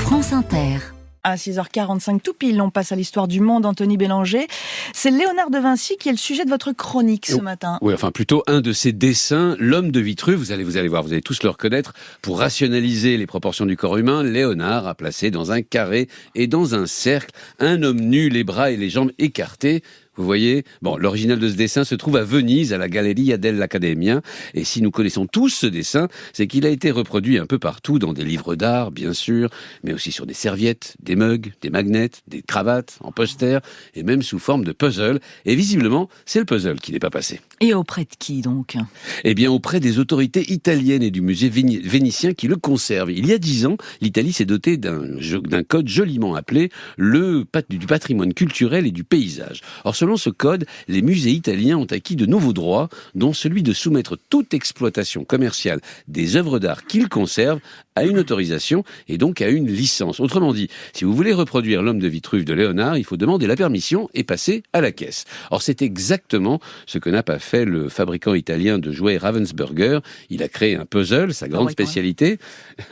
France Inter. À 6h45 tout pile, on passe à l'histoire du monde. Anthony Bélanger, c'est Léonard de Vinci qui est le sujet de votre chronique ce matin. Oui, enfin plutôt un de ses dessins, l'homme de Vitruve. Vous allez voir, vous allez tous le reconnaître. Pour rationaliser les proportions du corps humain, Léonard a placé dans un carré et dans un cercle un homme nu, les bras et les jambes écartés. Vous voyez, l'original de ce dessin se trouve à Venise, à la Galleria dell'Accademia. Et si nous connaissons tous ce dessin, c'est qu'il a été reproduit un peu partout, dans des livres d'art, bien sûr, mais aussi sur des serviettes, des mugs, des magnets, des cravates, en poster, et même sous forme de puzzle. Et visiblement, c'est le puzzle qui n'est pas passé. Et auprès de qui, donc ? Eh bien, auprès des autorités italiennes et du musée vénitien qui le conservent. Il y a 10 ans, l'Italie s'est dotée d'un code joliment appelé du patrimoine culturel et du paysage. Or, selon ce code, les musées italiens ont acquis de nouveaux droits, dont celui de soumettre toute exploitation commerciale des œuvres d'art qu'ils conservent à une autorisation et donc à une licence. Autrement dit, si vous voulez reproduire l'homme de Vitruve de Léonard, il faut demander la permission et passer à la caisse. Or, c'est exactement ce que n'a pas fait le fabricant italien de jouets Ravensburger. Il a créé un puzzle, sa grande spécialité,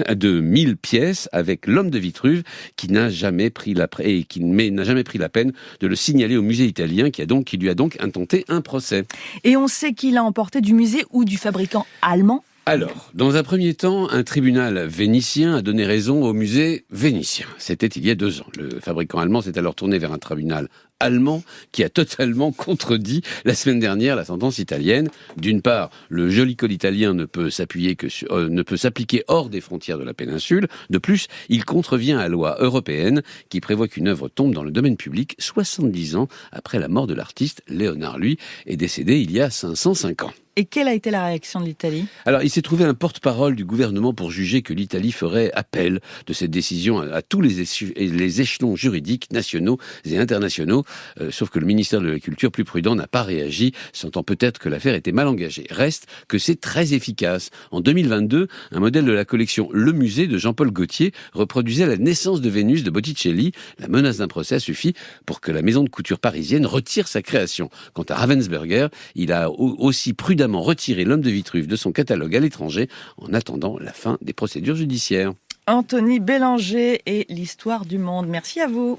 de 1000 pièces avec l'homme de Vitruve qui n'a jamais pris la peine de le signaler au musée italien qui lui a donc intenté un procès. Et on sait qu'il a emporté du musée ou du fabricant allemand ? Alors, dans un premier temps, un tribunal vénitien a donné raison au musée vénitien. C'était il y a 2 ans. Le fabricant allemand s'est alors tourné vers un tribunal allemand qui a totalement contredit la semaine dernière la sentence italienne. D'une part, le joli code italien ne peut s'appliquer hors des frontières de la péninsule. De plus, il contrevient à la loi européenne qui prévoit qu'une œuvre tombe dans le domaine public 70 ans après la mort de l'artiste. Léonard, lui, est décédé il y a 505 ans. Et quelle a été la réaction de l'Italie ? Alors, il s'est trouvé un porte-parole du gouvernement pour juger que l'Italie ferait appel de cette décision à tous les échelons juridiques nationaux et internationaux. Sauf que le ministère de la Culture, plus prudent, n'a pas réagi, sentant peut-être que l'affaire était mal engagée. Reste que c'est très efficace. En 2022, un modèle de la collection Le Musée de Jean-Paul Gaultier reproduisait la naissance de Vénus de Botticelli. La menace d'un procès a suffi pour que la maison de couture parisienne retire sa création. Quant à Ravensburger, il a aussi prudemment retiré l'homme de Vitruve de son catalogue à l'étranger en attendant la fin des procédures judiciaires. Anthony Bélanger et l'histoire du monde. Merci à vous.